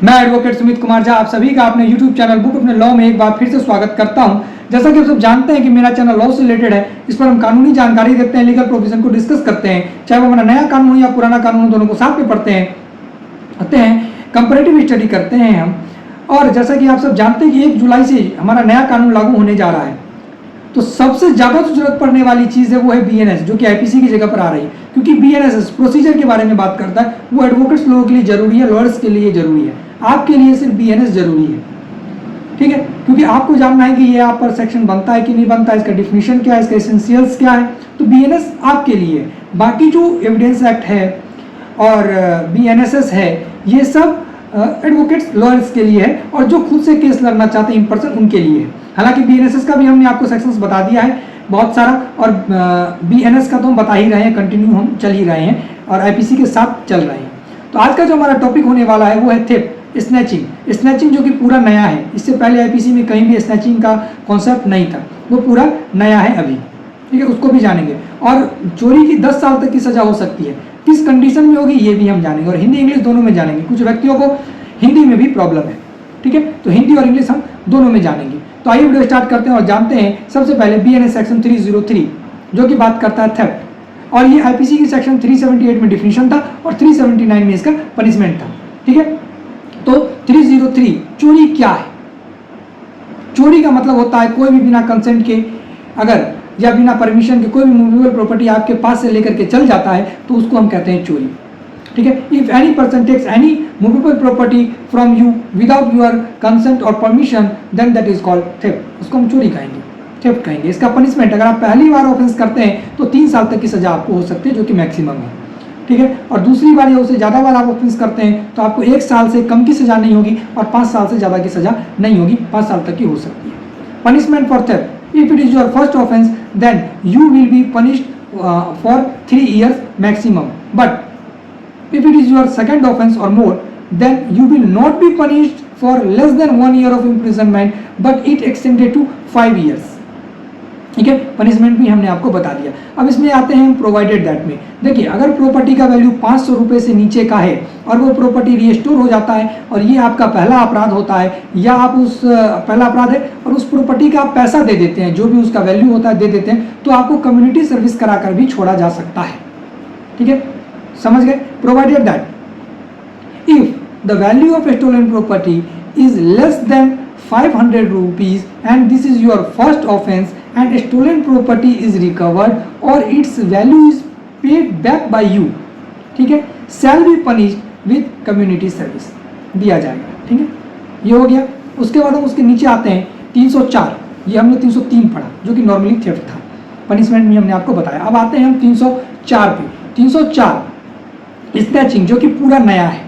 मैं एडवोकेट सुमित कुमार झा आप सभी का अपने YouTube चैनल बुक अपने लॉ में एक बार फिर से स्वागत करता हूं। जैसा कि आप सब जानते हैं कि मेरा चैनल लॉ से रिलेटेड है। इस पर हम कानूनी जानकारी देते हैं, लीगल प्रोविजन को डिस्कस करते हैं, चाहे वो हमारा नया कानून या पुराना कानून, दोनों को साथ में पढ़ते हैं, कंपैरेटिव स्टडी करते हैं हम। और जैसा कि आप सब जानते हैं कि 1 जुलाई से हमारा नया कानून लागू होने जा रहा है, तो सबसे ज़्यादा जो जरूरत पड़ने वाली चीज़ है वो है BNS, जो कि IPC की जगह पर आ रही है। क्योंकि BNS प्रोसीजर के बारे में बात करता है, वो एडवोकेट्स लोगों के लिए जरूरी है, लॉयर्स के लिए जरूरी है। आपके लिए सिर्फ BNS जरूरी है, ठीक है, क्योंकि आपको जानना है कि ये आप पर सेक्शन बनता है कि नहीं बनता है, इसका डिफिनीशन क्या है, इसका एसेंशियल्स क्या है। तो BNS आपके लिए है। बाकी जो एविडेंस एक्ट है और BNSS है, ये सब एडवोकेट्स लॉयर्स के लिए है, और जो खुद से केस लड़ना चाहते हैं इन पर्सन उनके लिए है। हालांकि BNSS का भी हमने आपको सेक्शंस बता दिया है बहुत सारा, और BNS का तो हम बता ही रहे हैं, कंटिन्यू हम चल ही रहे हैं और IPC के साथ चल रहे हैं। तो आज का जो हमारा टॉपिक होने वाला है वो है थेफ्ट, स्नैचिंग जो कि पूरा नया है। इससे पहले IPC में कहीं भी स्नैचिंग का कॉन्सेप्ट नहीं था, वो पूरा नया है अभी, ठीक है, उसको भी जानेंगे। और चोरी की 10 साल तक की सजा हो सकती है, किस कंडीशन में होगी ये भी हम जानेंगे, और हिंदी इंग्लिश दोनों में जानेंगे। कुछ व्यक्तियों को हिंदी में भी प्रॉब्लम है, ठीक है, तो हिंदी और इंग्लिश हम दोनों में जानेंगे। तो आइए वीडियो स्टार्ट करते हैं और जानते हैं सबसे पहले BNS सेक्शन 303 जो कि बात करता है थेफ्ट। और ये IPC की सेक्शन 378 में डिफिनीशन था और 379 में इसका पनिशमेंट था, ठीक है। तो 303 चोरी क्या है? चोरी का मतलब होता है कोई भी बिना कंसेंट के अगर या बिना परमिशन के कोई भी मूवेबल प्रॉपर्टी आपके पास से लेकर के चल जाता है तो उसको हम कहते हैं चोरी, ठीक है। If any person takes any movable property from you without your consent और permission then that is called theft, उसको हम चोरी कहेंगे, थेफ्ट कहेंगे। इसका पनिशमेंट अगर आप पहली बार ऑफेंस करते हैं तो 3 साल तक की सजा आपको हो सकती है, जो कि मैक्सिमम है, ठीक है। और दूसरी बार या उससे ज़्यादा बार आप ऑफेंस करते हैं तो आपको 1 साल से कम की सजा नहीं होगी और 5 साल से ज़्यादा की सजा नहीं होगी, 5 साल तक की हो सकती है। Punishment for theft, if it is your first offence then you will be punished for 3 years maximum, but if it is your second offense or more then you will not be punished for less than 1 year of imprisonment but it extended to 5 years, ठीक है। Punishment भी हमने आपको बता दिया। अब इसमें आते हैं प्रोवाइडेड दैट में। देखिए, अगर प्रॉपर्टी का वैल्यू 500 रुपये से नीचे का है और वो प्रॉपर्टी रिस्टोर हो जाता है और ये आपका पहला अपराध होता है, या आप उस पहला अपराध है और उस प्रॉपर्टी का आप पैसा दे देते हैं, जो भी उसका वैल्यू होता है दे देते हैं, तो आपको कम्युनिटी सर्विस कराकर भी छोड़ा जा सकता है, ठीक है, समझ गए। Provided that if the value of stolen property is less than 500 rupees and this is your first offense and stolen property is recovered or its value is paid back by you, ठीक है, shall be punished with community service, दिया जाएगा, ठीक है। ये हो गया। उसके बाद हम उसके नीचे आते हैं 304, ये हमने 303 पढ़ा जो कि नॉर्मली थेफ्ट था, पनिशमेंट भी हमने आपको बताया। अब आते हैं हम 304 पे। 304 स्नैचिंग जो कि पूरा नया है,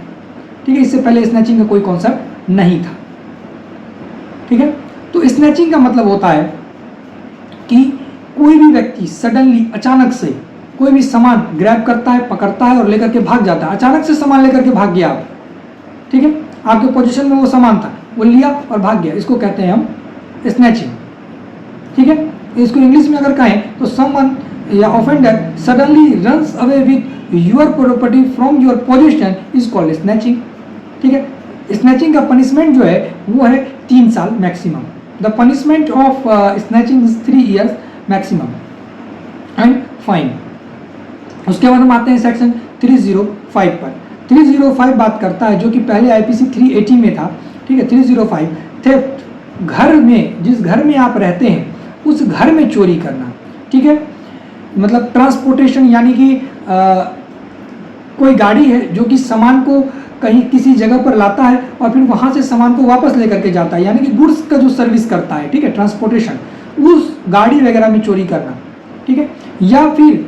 ठीक है, इससे पहले स्नैचिंग का कोई कॉन्सेप्ट नहीं था, ठीक है। तो स्नैचिंग का मतलब होता है कि कोई भी व्यक्ति सडनली अचानक से कोई भी सामान ग्रैब करता है, पकड़ता है और लेकर के भाग जाता है। अचानक से सामान लेकर के भाग गया आप, ठीक है, आपके पोजीशन में वो सामान था, वो लिया और भाग गया, इसको कहते हैं हम स्नैचिंग, ठीक है। इसको इंग्लिश में अगर कहें तो समवन या offender suddenly runs away with your property from your position is called snatching, ठीक है। स्नैचिंग का पनिशमेंट जो है वो है 3 साल maximum. The punishment of snatching is 3 years maximum and fine. उसके बाद हम आते हैं सेक्शन 305 पर। 305 बात करता है, जो कि पहले IPC 380 में था, ठीक है। 305 थेफ्ट, घर में, जिस घर में आप रहते हैं उस घर में चोरी करना, ठीक है। मतलब ट्रांसपोर्टेशन, यानी कि कोई गाड़ी है जो कि सामान को कहीं किसी जगह पर लाता है और फिर वहाँ से सामान को वापस लेकर के जाता है, यानी कि गुड्स का जो सर्विस करता है, ठीक है, ट्रांसपोर्टेशन, उस गाड़ी वगैरह में चोरी करना, ठीक है। या फिर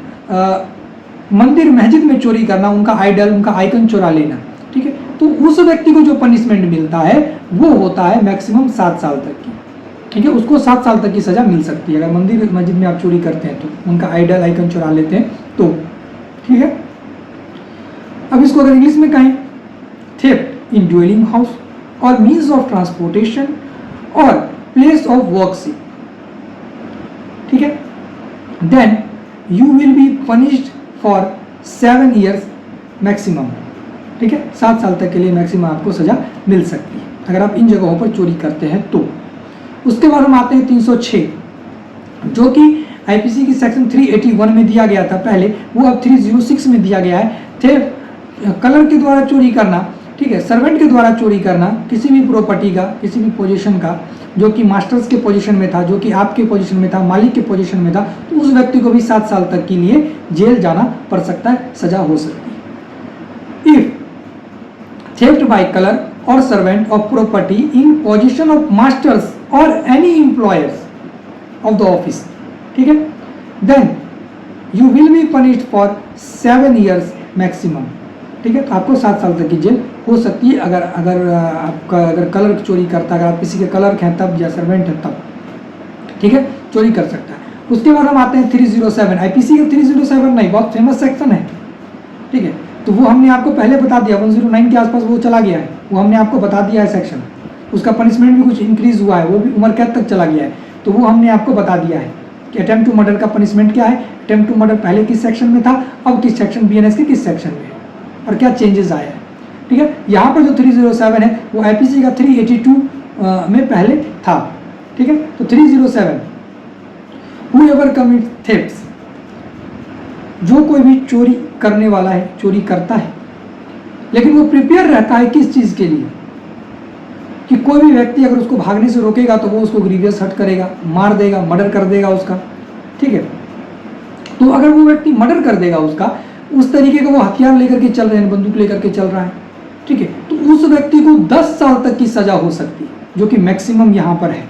मंदिर मस्जिद में चोरी करना, उनका आइडल, उनका आइकन चुरा लेना, ठीक है। तो उस व्यक्ति को जो पनिशमेंट मिलता है वो होता है मैक्सिमम 7 साल तक की, ठीक है। उसको 7 साल तक की सजा मिल सकती है अगर मंदिर मस्जिद में आप चोरी करते हैं तो, उनका आइडल आइकन चुरा लेते हैं तो, ठीक है। अब इसको अगर इंग्लिश में कहें, थेफ्ट इन ड्वेलिंग हाउस और मीन्स ऑफ ट्रांसपोर्टेशन और प्लेस ऑफ वर्क से, ठीक है, then you will be punished for 7 years maximum, ठीक है, 7 साल तक के लिए मैक्सिमम आपको सज़ा मिल सकती है अगर आप इन जगहों पर चोरी करते हैं तो। उसके बाद हम आते हैं 306, जो कि आईपीसी की सेक्शन 381 में दिया गया था पहले, वो अब 306 में दिया गया है। थेफ्ट कलर के द्वारा चोरी करना, ठीक है, सर्वेंट के द्वारा चोरी करना किसी भी प्रॉपर्टी का, किसी भी पोजीशन का, जो कि मास्टर्स के पोजीशन में था, जो कि आपके पोजीशन में था, मालिक के पोजीशन में था, तो उस व्यक्ति को भी 7 साल तक के लिए जेल जाना पड़ सकता है, सजा हो सकती है। इफ थेफ्ट बाय कलर और servant of property in position of masters और any employers of the office, ठीक है, then you will be punished for 7 years maximum, ठीक है। तो आपको 7 साल तक की जेल हो सकती है अगर कलर चोरी करता है, अगर आप किसी के कलर हैं तब, या सर्वेंट है तब, ठीक है, चोरी कर सकता है। उसके बाद हम आते हैं 307, आईपीसी का 307 नहीं, बहुत फेमस सेक्शन है, ठीक है, तो वो हमने आपको पहले बता दिया, 109 के आसपास वो चला गया है, वो हमने आपको बता दिया है सेक्शन। उसका पनिशमेंट भी कुछ इंक्रीज हुआ है, वो भी उम्र कैद तक चला गया है, तो वो हमने आपको बता दिया है कि अटेम्प्ट टू मर्डर का पनिशमेंट क्या है, अटेम्प्ट टू मर्डर पहले किस सेक्शन में था, अब किस सेक्शन, बीएनएस के किस सेक्शन में, और क्या चेंजेस आए हैं, ठीक है। यहाँ पर जो 307 है वो आईपीसी का 382 में पहले था, ठीक है। तो 307, whoever commits thefts, जो कोई भी चोरी करने वाला है, चोरी करता है, लेकिन वो प्रिपेयर रहता है किस चीज़ के लिए, कि कोई भी व्यक्ति अगर उसको भागने से रोकेगा तो वो उसको ग्रीवियस हर्ट करेगा, मार देगा, मर्डर कर देगा उसका, ठीक है। तो अगर वो व्यक्ति मर्डर कर देगा उसका, उस तरीके का वो हथियार लेकर के चल रहे हैं, बंदूक लेकर के चल रहा है, ठीक है, तो उस व्यक्ति को 10 साल तक की सजा हो सकती है, जो कि मैक्सिमम यहाँ पर है।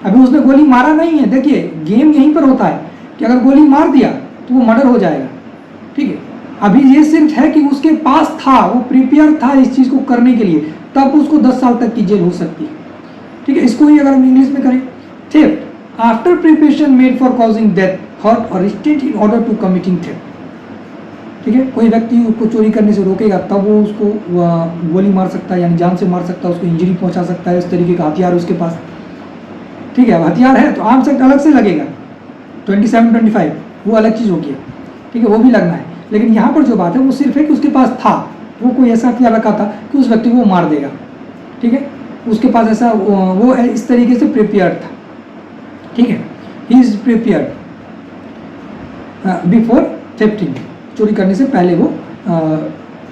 अभी उसने गोली मारा नहीं है, देखिए गेम यहीं पर होता है कि अगर गोली मार दिया तो वो मर्डर हो जाएगा, ठीक है। अभी ये सिर्फ है कि उसके पास था, वो प्रिपेयर था इस चीज़ को करने के लिए, तब उसको 10 साल तक की जेल हो सकती है, ठीक है। इसको ही अगर हम इंग्लिश में करें, theft after preparation made for causing death, hurt और restraint in order to committing theft, ठीक है। कोई व्यक्ति उसको चोरी करने से रोकेगा तब वो उसको गोली मार सकता है, यानी जान से मार सकता है, उसको इंजरी पहुंचा सकता है, इस तरीके का हथियार उसके पास, ठीक है। अब हथियार है तो आर्म्स एक्ट अलग से लगेगा, 27-25 वो अलग चीज़ होगी, ठीक है, वो भी लगना है। लेकिन यहाँ पर जो बात है वो सिर्फ है कि उसके पास था, वो कोई ऐसा हथियार रखा था कि उस व्यक्ति को वो मार देगा, ठीक है, उसके पास ऐसा वो इस तरीके से प्रिपेयर्ड था, ठीक है, ही इज प्रिपेयर्ड बिफोर थेफ्टिंग, चोरी करने से पहले वो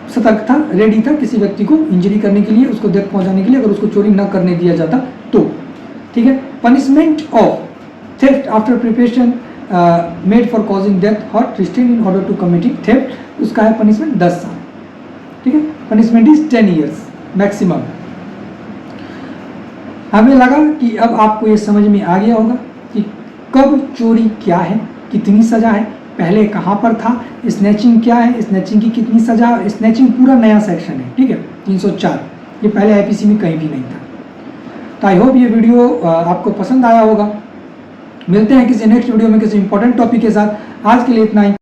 सतर्क था, रेडी था किसी व्यक्ति को इंजरी करने के लिए, उसको डेथ पहुंचाने के लिए, अगर उसको चोरी न करने दिया जाता तो, ठीक है। Punishment of theft after preparation made for causing death, hurt, restraint in order to committing theft, उसका है पनिशमेंट 10 साल, ठीक है। Punishment is 10 years maximum. हमें लगा कि अब आपको ये समझ में आ गया होगा कि कब चोरी क्या है, कितनी सजा है, पहले कहाँ पर था, स्नैचिंग क्या है, स्नैचिंग की कितनी सजा, स्नैचिंग पूरा नया सेक्शन है, ठीक है, 304, ये पहले आईपीसी में कहीं भी नहीं था। तो आई होप ये वीडियो आपको पसंद आया होगा। मिलते हैं किसी नेक्स्ट वीडियो में किसी इंपॉर्टेंट टॉपिक के साथ। आज के लिए इतना ही।